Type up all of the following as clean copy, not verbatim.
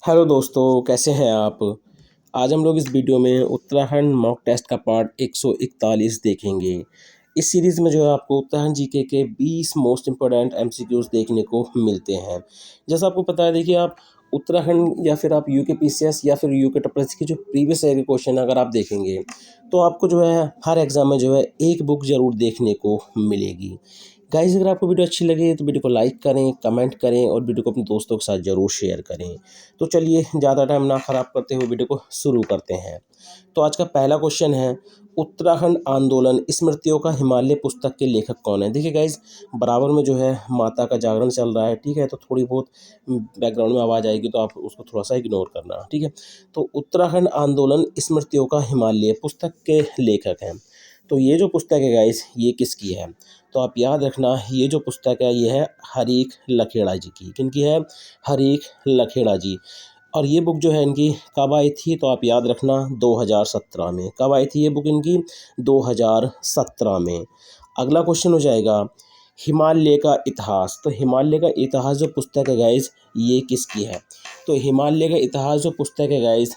Hello दोस्तों, कैसे हैं आप। आज हम लोग इस वीडियो में उत्तराखंड मॉक टेस्ट का पार्ट 141 देखेंगे। इस सीरीज़ में जो है आपको उत्तराखंड जीके के 20 मोस्ट इम्पोर्टेंट एमसीक्यूज़ देखने को मिलते हैं। जैसा आपको पता है, देखिए आप उत्तराखंड या फिर आप यूके पीसीएस या फिर यूके टपरेसी के जो प्रीवियस ईयर के क्वेश्चन अगर आप देखेंगे तो आपको जो है हर एग्ज़ाम में जो है एक बुक ज़रूर देखने को मिलेगी। गाइस, अगर आपको वीडियो अच्छी लगे तो वीडियो को लाइक करें, कमेंट करें और वीडियो को अपने दोस्तों के साथ ज़रूर शेयर करें। तो चलिए ज़्यादा टाइम ना ख़राब करते हुए वीडियो को शुरू करते हैं। तो आज का पहला क्वेश्चन है, उत्तराखंड आंदोलन स्मृतियों का हिमालय पुस्तक के लेखक कौन है। देखिए गाइस, बराबर में जो है माता का जागरण चल रहा है, ठीक है, तो थोड़ी बहुत बैकग्राउंड में आवाज़ आएगी तो आप उसको थोड़ा सा इग्नोर करना, ठीक है। तो उत्तराखंड आंदोलन स्मृतियों का हिमालय पुस्तक के लेखक हैं। तो ये जो पुस्तक है गाइस, ये किसकी है। तो आप याद रखना, ये जो पुस्तक है ये है हरीख लखेड़ा जी की। किनकी है? हरीख लखेड़ा जी। और ये बुक जो है इनकी कब आई थी, तो आप याद रखना 2017 में। कब आई थी ये बुक इनकी? 2017 में। अगला क्वेश्चन हो जाएगा, हिमालय का इतिहास। तो हिमालय का इतिहास जो पुस्तक है गाइस, ये किसकी है। तो हिमालय का इतिहास जो पुस्तक है गाइस,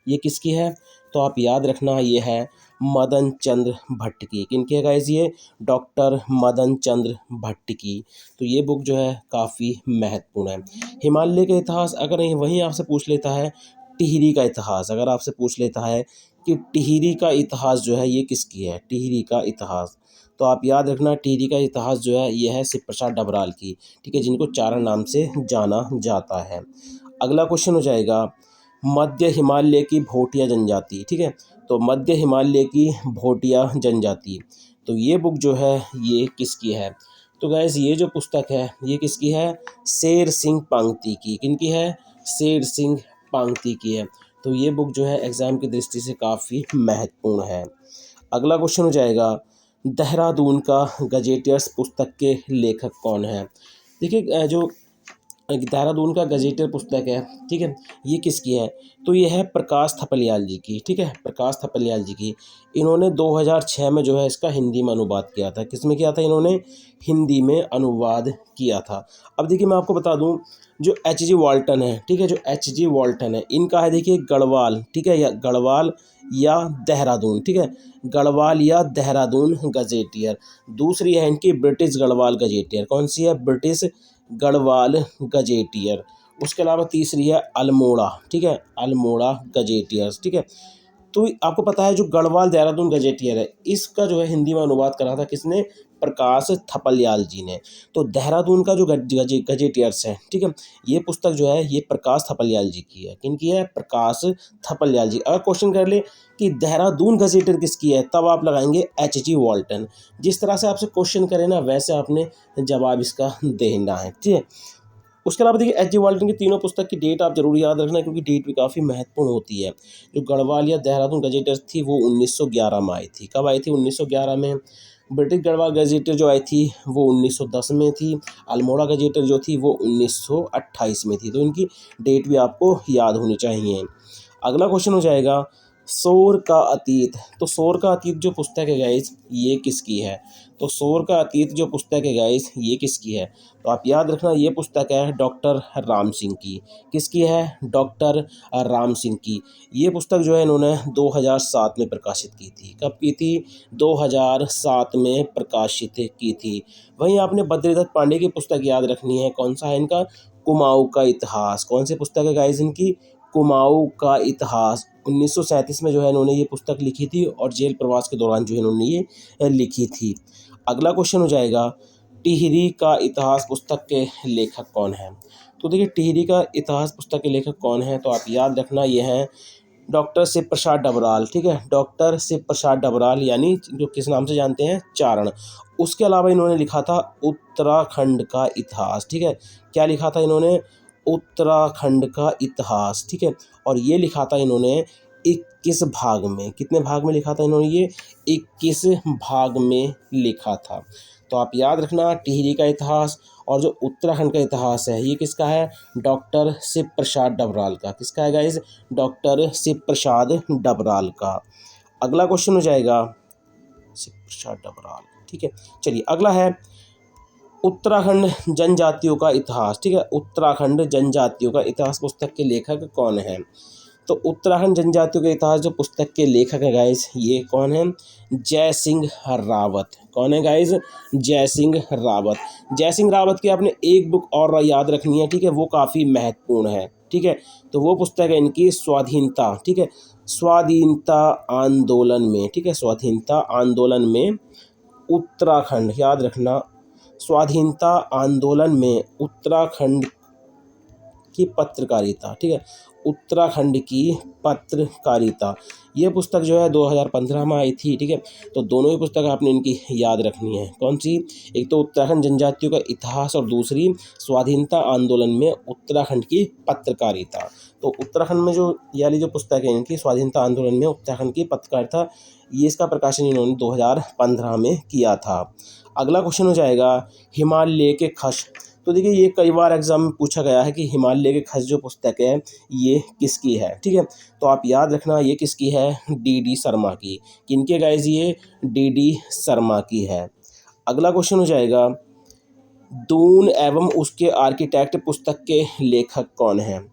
ये किसकी है। तो आप याद रखना, ये है मदन चंद्र भट्ट की। किनकी है गाइस ये? डॉक्टर मदन चंद्र भट्ट की। तो ये बुक जो है काफ़ी महत्वपूर्ण है। हिमालय का इतिहास अगर नहीं वहीं आपसे पूछ लेता है टिहरी का इतिहास, अगर आपसे पूछ लेता है कि टिहरी का इतिहास जो है ये किसकी है, टिहरी का इतिहास, तो आप याद रखना टिहरी का इतिहास जो है ये है शिव प्रसाद डबराल की, ठीक है, जिनको चारण नाम से जाना जाता है। अगला क्वेश्चन हो जाएगा, मध्य हिमालय की भोटिया जनजाति, ठीक है। तो मध्य हिमालय की भोटिया जनजाति, तो ये बुक जो है ये किसकी है। तो गैस, ये जो पुस्तक है ये किसकी है? शेर सिंह पांगती की। किनकी है? शेर सिंह पांगती की है। तो ये बुक जो है एग्ज़ाम की दृष्टि से काफ़ी महत्वपूर्ण है। अगला क्वेश्चन हो जाएगा, देहरादून का गजेटियर्स पुस्तक के लेखक कौन है। देखिए, जो देहरादून का गजेटियर पुस्तक है, ठीक है, ये किसकी है। तो ये है प्रकाश थपलियाल जी की, ठीक है, प्रकाश थपलियाल जी की। इन्होंने 2006 में जो है इसका हिंदी में अनुवाद किया था। किस में किया था इन्होंने? हिंदी में अनुवाद किया था। अब देखिए मैं आपको बता दूं, जो एच जी वॉल्टन है, ठीक है, जो एच जी वॉल्टन है इनका है देखिए गढ़वाल, ठीक है, या गढ़वाल या देहरादून, ठीक है, गढ़वाल या देहरादून गजेटियर। दूसरी है इनकी ब्रिटिश गढ़वाल गजेटियर। कौन सी है? British Garhwal gazetteer. उसके अलावा तीसरी है अल्मोड़ा, ठीक है, अल्मोड़ा गजेटियर्स, ठीक है। तो आपको पता है जो गढ़वाल देहरादून गजेटियर है, इसका जो है हिंदी में अनुवाद करा था किसने? प्रकाश थपलियाल जी ने। तो देहरादून का जो गजेटियर्स है, ठीक है, ये पुस्तक जो है ये प्रकाश थपलियाल जी की है। किनकी है? प्रकाश थपलियाल जी। अगर क्वेश्चन कर ले कि देहरादून गजेटियर किसकी है, तब आप लगाएंगे एच जी वॉल्टन। जिस तरह से आपसे क्वेश्चन करे ना, वैसे आपने जवाब इसका देना है, ठीक है। उसके अलावा देखिए एच जी वॉल्टन की तीनों पुस्तक की डेट आप जरूर याद रखना, क्योंकि डेट भी काफ़ी महत्वपूर्ण होती है। जो गढ़वाल या देहरादून गजेटर थी वो 1911 में आई थी। कब आई थी? 1911 में। ब्रिटिश गढ़वाल गजेटर जो आई थी वो 1910 में थी। अल्मोड़ा गजेटर जो थी वो 1928 में थी। तो इनकी डेट भी आपको याद होनी चाहिए। अगला क्वेश्चन हो जाएगा, शोर का अतीत। तो शोर का अतीत जो पुस्तक है गाइस, ये किसकी है। तो शोर का अतीत जो पुस्तक है गाइस, ये किसकी है। तो आप याद रखना, ये पुस्तक है डॉक्टर राम सिंह की। किसकी है? डॉक्टर राम सिंह की। ये पुस्तक जो है इन्होंने 2007 में प्रकाशित की थी। कब की थी? 2007 में प्रकाशित की थी। वहीं आपने बद्रीदत्त पांडे की पुस्तक याद रखनी है। कौन सा है इनका? कुमाऊँ का इतिहास। कौन सी पुस्तक है गाइस इनकी? कुमाऊँ का इतिहास। 1937 में जो है इन्होंने ये पुस्तक लिखी थी और जेल प्रवास के दौरान जो है इन्होंने ये लिखी थी। अगला क्वेश्चन हो जाएगा, टिहरी का इतिहास पुस्तक के लेखक कौन हैं। तो देखिए टिहरी का इतिहास पुस्तक के लेखक कौन हैं, तो आप याद रखना ये हैं डॉक्टर शिव प्रसाद डबराल, ठीक है, डॉक्टर शिव प्रसाद डबराल, यानी जो किस नाम से जानते हैं? चारण। उसके अलावा इन्होंने लिखा था उत्तराखंड का इतिहास, ठीक है। क्या लिखा था इन्होंने? उत्तराखंड का इतिहास, ठीक है। और ये लिखा था इन्होंने 21 भाग में। कितने भाग में लिखा था इन्होंने? ये 21 भाग में लिखा था। तो आप याद रखना, टिहरी का इतिहास और जो उत्तराखंड का इतिहास है ये किसका है? डॉक्टर शिव प्रसाद डबराल का। किसका है गाइस? डॉक्टर शिव प्रसाद डबराल का। अगला क्वेश्चन हो जाएगा, शिव प्रसाद डबराल, ठीक है। चलिए अगला है, उत्तराखंड जनजातियों का इतिहास, ठीक है, उत्तराखंड जनजातियों का इतिहास पुस्तक के लेखक कौन है? तो उत्तराखंड जनजातियों के इतिहास जो पुस्तक के लेखक है गाइस, ये कौन है? जय सिंह रावत। कौन है गाइस? जय सिंह रावत। जय सिंह रावत की आपने एक बुक और याद रखनी है, ठीक है, वो काफ़ी महत्वपूर्ण है, ठीक है। तो वो पुस्तक है इनकी स्वाधीनता, ठीक है, स्वाधीनता आंदोलन में, ठीक है, स्वाधीनता आंदोलन में उत्तराखंड, याद रखना, स्वाधीनता आंदोलन में उत्तराखंड की पत्रकारिता, ठीक है, उत्तराखंड की पत्रकारिता। ये पुस्तक जो है 2015 में आई थी, ठीक है। तो दोनों ही पुस्तक आपने इनकी याद रखनी है। कौन सी? एक तो उत्तराखंड जनजातियों का इतिहास और दूसरी स्वाधीनता आंदोलन में उत्तराखंड की पत्रकारिता। तो उत्तराखंड में जो ये वाली जो पुस्तक है इनकी, स्वाधीनता आंदोलन में उत्तराखंड की पत्रकारिता, ये इसका प्रकाशन इन्होंने 2015 में किया था। अगला क्वेश्चन हो जाएगा हिमालय के खस। तो देखिए ये कई बार एग्जाम में पूछा गया है कि हिमालय के खस जो पुस्तक है ये किसकी है, ठीक है। तो आप याद रखना ये किसकी है? डी शर्मा की। किनके गाइस? ये डी शर्मा की है। अगला क्वेश्चन हो जाएगा दून एवं उसके आर्किटेक्ट पुस्तक के लेखक कौन हैं?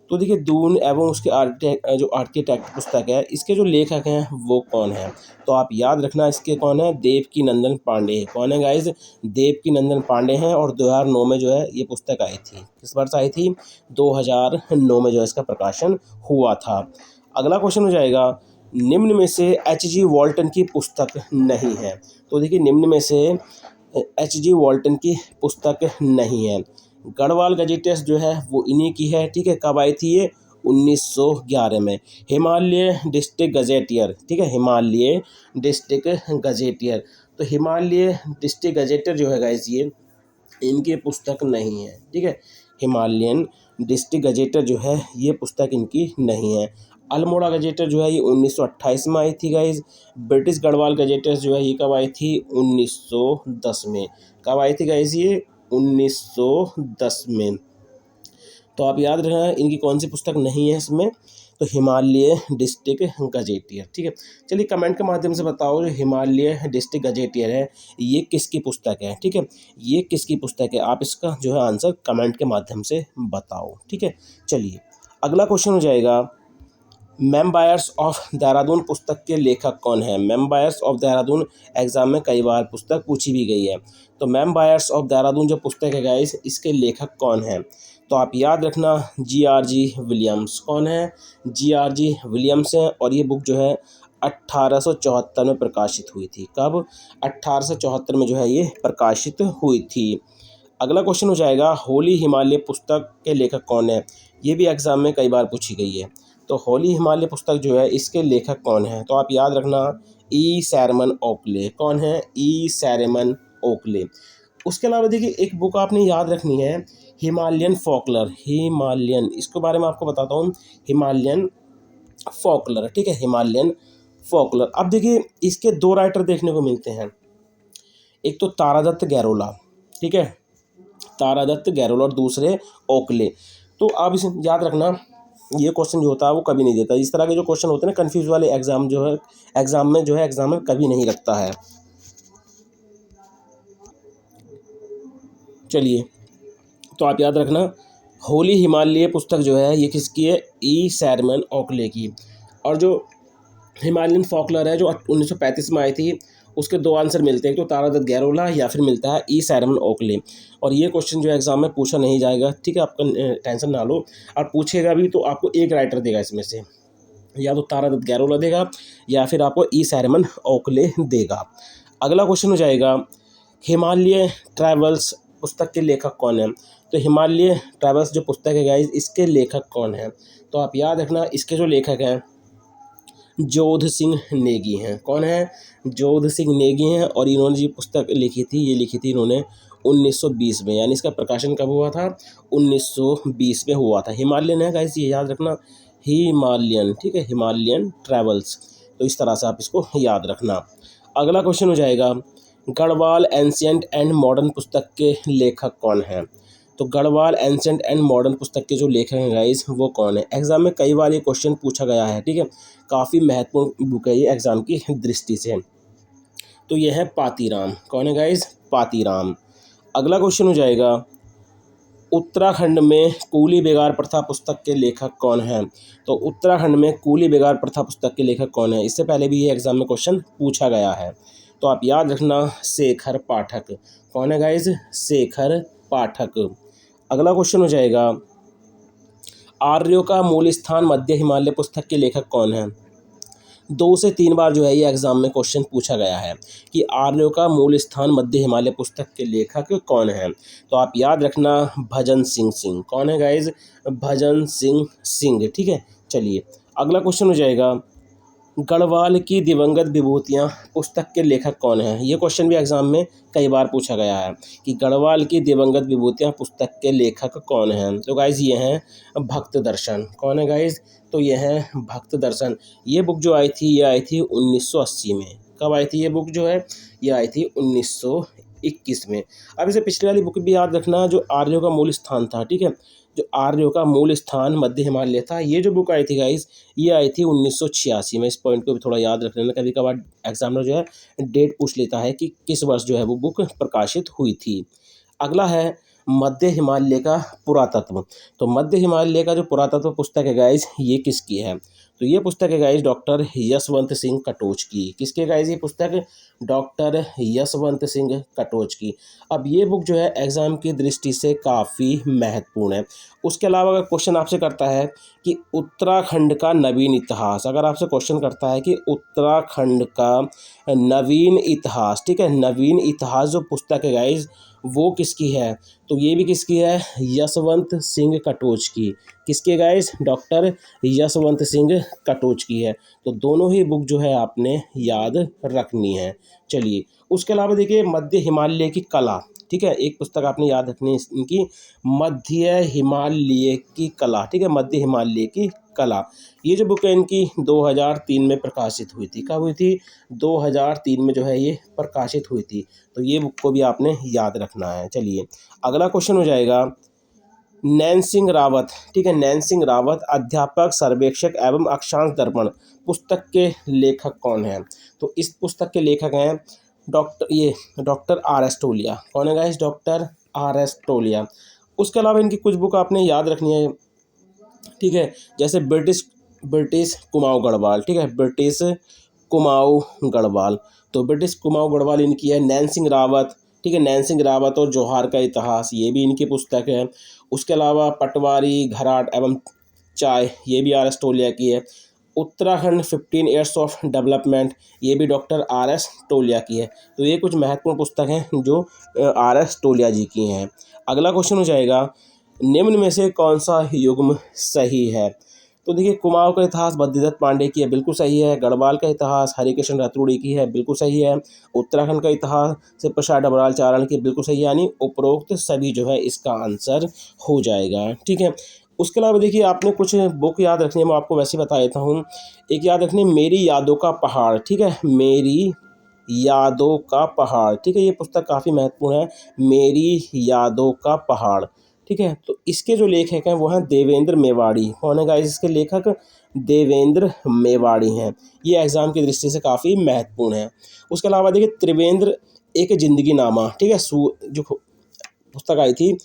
तो देखिए दून एवं उसके आर्किटेक्ट पुस्तक है, इसके जो लेखक हैं वो कौन हैं? तो आप याद रखना इसके कौन है? देवकीनंदन पांडे। कौन है गाइज? देवकीनंदन पांडे हैं। और 2009 में जो है ये पुस्तक आई थी। किस वर्ष आई थी? 2009 में जो है इसका प्रकाशन हुआ था। अगला क्वेश्चन हो जाएगा निम्न में से H.G. वॉल्टन की पुस्तक नहीं है। तो देखिए निम्न में से H.G. वॉल्टन की पुस्तक नहीं है। गढ़वाल गजेटियर्स जो है वो इन्हीं की है, ठीक है। कब आई थी ये? 1911 में। हिमालय डिस्ट्रिक्ट गजेटियर, ठीक है, हिमालय डिस्ट्रिक्ट गजेटियर। तो हिमालय डिस्ट्रिक्ट गजेटियर जो है गाइस ये इनकी पुस्तक नहीं है, ठीक है। हिमालयन डिस्ट्रिक्ट गजेटियर जो है ये पुस्तक इनकी नहीं है। अल्मोड़ा गजेटियर जो है ये 1928 में आई थी गाइज। ब्रिटिश गढ़वाल गजेटियर जो है ये कब आई थी? 1910 में। कब आई थी गाइज ये? 1910 में। तो आप याद रखना इनकी कौन सी पुस्तक नहीं है इसमें? तो हिमालय डिस्ट्रिक्ट गजेटियर, ठीक है। चलिए कमेंट के माध्यम से बताओ जो हिमालय डिस्ट्रिक्ट गजेटियर है ये किसकी पुस्तक है, ठीक है, ये किसकी पुस्तक है? आप इसका जो है आंसर कमेंट के माध्यम से बताओ, ठीक है। चलिए अगला क्वेश्चन हो जाएगा मेम्बायर्स ऑफ देहरादून पुस्तक के लेखक कौन है? मेम्बायर्स ऑफ देहरादून एग्जाम में कई बार पुस्तक पूछी भी गई है। तो मेम्बायर्स ऑफ देहरादून जो पुस्तक है गाइस इसके लेखक कौन है? तो आप याद रखना जी.आर.जी. विलियम्स। कौन है? जी.आर.जी. विलियम्स हैं। और ये बुक जो है 1874 में प्रकाशित हुई थी। कब? 1874 में जो है ये प्रकाशित हुई थी। अगला क्वेश्चन हो जाएगा होली हिमालय पुस्तक के लेखक कौन है? ये भी एग्जाम में कई बार पूछी गई है। तो होली हिमालय पुस्तक जो है इसके लेखक कौन है? तो आप याद रखना ई सैरमन ओकले। कौन है? ई सैरमन ओकले। उसके अलावा देखिए एक बुक आपने याद रखनी है हिमालयन फोकलर। हिमालयन, इसके बारे में आपको बताता हूँ, हिमालयन फोकलर, ठीक है, हिमालयन फोकलर। अब देखिए इसके दो राइटर देखने को मिलते हैं, एक तो तारादत्त गैरोला, ठीक है, तारादत्त गैरोला, और दूसरे ओकले। तो आप इसे याद रखना ये क्वेश्चन जो होता है वो कभी नहीं देता। इस तरह के जो क्वेश्चन होते हैं ना कंफ्यूज वाले एग्जाम जो है एग्जाम में कभी नहीं रखता है। चलिए तो आप याद रखना होली हिमालय पुस्तक जो है ये किसकी है? ई सैरमन ओकले की। और जो हिमालयन फोकलर है जो 1935 में आई थी उसके दो आंसर मिलते हैं, एक तो तारादत्त गैरोला या फिर मिलता है ई सैरमन ओकले। और ये क्वेश्चन जो एग्जाम में पूछा नहीं जाएगा, ठीक है, आपका टेंशन ना लो। और पूछेगा भी तो आपको एक राइटर देगा इसमें से, या तो तारादत्त गैरोला देगा या फिर आपको ई सैरमन ओकले देगा। अगला क्वेश्चन हो जाएगा हिमालय ट्रैवल्स पुस्तक के लेखक कौन है? तो हिमालय ट्रैवल्स जो पुस्तक है गाइस इसके लेखक कौन है? तो आप याद रखना इसके जो लेखक हैं जोध सिंह नेगी हैं। कौन है? जोध सिंह नेगी हैं। और इन्होंने जो पुस्तक लिखी थी ये लिखी थी इन्होंने 1920 में, यानी इसका प्रकाशन कब हुआ था? 1920 में हुआ था। हिमालयन है गाइस, ये याद रखना, हिमालयन, ठीक है, हिमालयन ट्रैवल्स। तो इस तरह से आप इसको याद रखना। अगला क्वेश्चन हो जाएगा गढ़वाल एंशिएंट एंड मॉडर्न पुस्तक के लेखक कौन हैं? तो गढ़वाल एंशिएंट एंड मॉडर्न पुस्तक के जो लेखक हैं गाइस वो कौन है? एग्जाम में कई बार ये क्वेश्चन पूछा गया है, ठीक है, काफ़ी महत्वपूर्ण बुक है ये एग्जाम की दृष्टि से। तो ये है पातीराम। कौन है गाइस? पातीराम। अगला क्वेश्चन हो जाएगा, उत्तराखंड में कूली बेगार प्रथा पुस्तक के लेखक कौन हैं? तो उत्तराखंड में कूली बेगार प्रथा पुस्तक के लेखक कौन है? इससे पहले भी ये एग्जाम में क्वेश्चन पूछा गया है, तो आप याद रखना, शेखर पाठक। कौन है गाइज? शेखर पाठक। अगला क्वेश्चन हो जाएगा, आर्यों का मूल स्थान मध्य हिमालय पुस्तक के लेखक कौन है? 2 से 3 बार जो है ये एग्जाम में क्वेश्चन पूछा गया है कि आर्यों का मूल स्थान मध्य हिमालय पुस्तक के लेखक कौन है? तो आप याद रखना, भजन सिंह सिंह। कौन है गाइज? भजन सिंह सिंह। ठीक है, चलिए अगला क्वेश्चन हो जाएगा, गढ़वाल की दिवंगत विभूतियाँ पुस्तक के लेखक कौन हैं? ये क्वेश्चन भी एग्जाम में कई बार पूछा गया है कि गढ़वाल की दिवंगत विभूतियाँ पुस्तक के लेखक कौन हैं? तो गाइज ये हैं भक्त दर्शन। कौन है गाइज? तो ये हैं भक्त दर्शन। ये बुक जो आई थी, ये आई थी 1980 में। कब आई थी ये बुक जो है? ये आई थी 1921 में। अब इसे पिछली वाली बुक भी याद रखना, जो आर्यों का मूल स्थान था। ठीक है, जो आर्यों का मूल स्थान मध्य हिमालय था, ये जो बुक आई थी गाइज, ये आई थी 1986 में। इस पॉइंट को भी थोड़ा याद रख लेना, कभी कभार एग्जामिनर जो है डेट पूछ लेता है कि किस वर्ष जो है वो बुक प्रकाशित हुई थी। अगला है मध्य हिमालय का पुरातत्व। तो मध्य हिमालय का जो पुरातत्व पुस्तक है गाइज, ये किसकी है? तो ये पुस्तक है गाइज डॉक्टर यशवंत सिंह कटोच की। किसके गाइज ये पुस्तक? डॉक्टर यशवंत सिंह कटोच की। अब ये बुक जो है एग्ज़ाम की दृष्टि से काफ़ी महत्वपूर्ण है। उसके अलावा अगर क्वेश्चन आपसे करता है कि उत्तराखंड का नवीन इतिहास, अगर आपसे क्वेश्चन करता है कि उत्तराखंड का नवीन इतिहास, ठीक है, नवीन इतिहास जो पुस्तक है गाइज, वो किसकी है? तो ये भी किसकी है? यशवंत सिंह कटोच की। किसके गाइज? डॉक्टर यशवंत सिंह कटोच की है। तो दोनों ही बुक जो है आपने याद रखनी है। चलिए उसके अलावा देखिए, मध्य हिमालय की कला। ठीक है, एक पुस्तक आपने याद रखनी है इनकी, मध्य हिमालय की कला। ठीक है, मध्य हिमालय की कला। ये जो बुक है इनकी 2003 में प्रकाशित हुई थी। कब हुई थी? 2003 में जो है ये प्रकाशित हुई थी। तो ये बुक को भी आपने याद रखना है। चलिए अगला क्वेश्चन हो जाएगा, नैन सिंह रावत। ठीक है, नैन सिंह रावत अध्यापक, सर्वेक्षक एवं अक्षांश दर्पण पुस्तक के लेखक कौन हैं? तो इस पुस्तक के लेखक हैं डॉक्टर आर एस टोलिया। कौन है गाइस? डॉक्टर आर एस टोलिया। उसके अलावा इनकी कुछ बुक आपने याद रखनी है। ठीक है, जैसे ब्रिटिश कुमाऊं गढ़वाल। ठीक है, ब्रिटिश कुमाऊं गढ़वाल। तो ब्रिटिश कुमाऊं गढ़वाल इनकी है। नैन सिंह रावत, ठीक है, नैन सिंह रावत और जोहार का इतिहास, ये भी इनकी पुस्तक है। उसके अलावा पटवारी, घराट एवं चाय, ये भी आर एस टोलिया की है। उत्तराखंड 15 ईयर्स ऑफ डेवलपमेंट, ये भी डॉक्टर आर एस टोलिया की है। तो ये कुछ महत्वपूर्ण पुस्तक हैं जो आर एस टोलिया जी की हैं। अगला क्वेश्चन हो जाएगा, निम्न में से कौन सा युग्म सही है? तो देखिए, कुमाऊं का इतिहास बद्रीदत्त पांडे की है, बिल्कुल सही है। गढ़वाल का इतिहास हरिकृष्ण रतूड़ी की है, बिल्कुल सही है। उत्तराखंड का इतिहास से प्रसाद डबराल चारण की, बिल्कुल सही है। यानी उपरोक्त सभी जो है इसका आंसर हो जाएगा। ठीक है, उसके अलावा देखिए, आपने कुछ बुक याद रखनी है, मैं आपको वैसे ही बता देता हूँ। एक याद रखनी, मेरी यादों का पहाड़। ठीक है, मेरी यादों का पहाड़। ठीक है, ये पुस्तक काफ़ी महत्वपूर्ण है, मेरी यादों का पहाड़। ठीक है, तो इसके जो लेखक हैं वो हैं देवेंद्र मेवाड़ी। कौन है गाइस इसके लेखक? देवेंद्र मेवाड़ी हैं। ये एग्ज़ाम की दृष्टि से काफ़ी महत्वपूर्ण है। उसके अलावा देखिए, त्रिवेंद्र एक ज़िंदगी नामा। ठीक है, जो पुस्तक आई थी,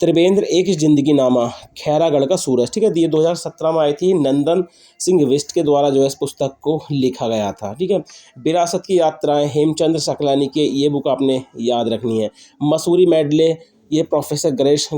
त्रिवेंद्र एक ज़िंदगी नामा, खैरागढ़ का सूरज। ठीक है, ये 2017 में आई थी। नंदन सिंह बिष्ट के द्वारा जो है इस पुस्तक को लिखा गया था। ठीक है, विरासत की यात्राएं, हेमचंद्र सकलानी के, ये बुक आपने याद रखनी है। मसूरी मेडले, ये प्रोफेसर गणेश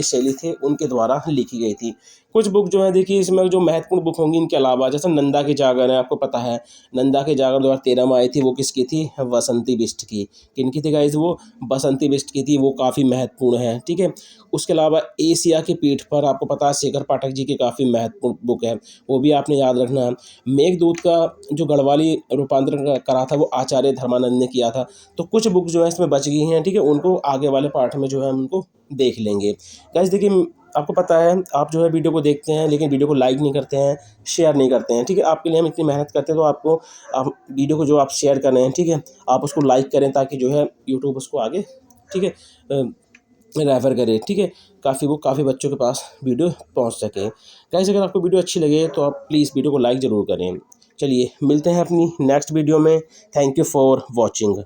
शैली थे, उनके द्वारा लिखी गई थी। कुछ बुक जो है देखिए, इसमें जो महत्वपूर्ण बुक होंगी इनके अलावा, जैसे नंदा की जागर है, आपको पता है नंदा की जागर 2013 में आई थी, वो किसकी थी? बसंती बिष्ट की। किनकी थी गाइज? वो बसंती बिष्ट की थी, वो काफ़ी महत्वपूर्ण है। ठीक है, उसके अलावा एशिया की पीठ पर, आपको पता है शेखर पाठक जी की काफ़ी महत्वपूर्ण बुक है, वो भी आपने याद रखना है। मेघदूत का जो गढ़वाली रूपांतरण करा था वो आचार्य धर्मानंद ने किया था। तो कुछ बुक जो है इसमें बच गई हैं। ठीक है, उनको आगे वाले पार्ट में जो है उनको देख लेंगे। गाइस देखिए, आपको पता है आप जो है वीडियो को देखते हैं लेकिन वीडियो को लाइक नहीं करते हैं, शेयर नहीं करते हैं। ठीक है, आपके लिए हम इतनी मेहनत करते हैं, तो आपको आप वीडियो को जो आप शेयर कर रहे हैं, ठीक है, आप उसको लाइक करें ताकि जो है यूट्यूब उसको आगे, ठीक है, रेफर करे। ठीक है, काफ़ी बच्चों के पास वीडियो पहुंच सके। गाइस अगर आपको वीडियो अच्छी लगे तो आप प्लीज़ वीडियो को लाइक ज़रूर करें। चलिए मिलते हैं अपनी नेक्स्ट वीडियो में। Thank you for watching.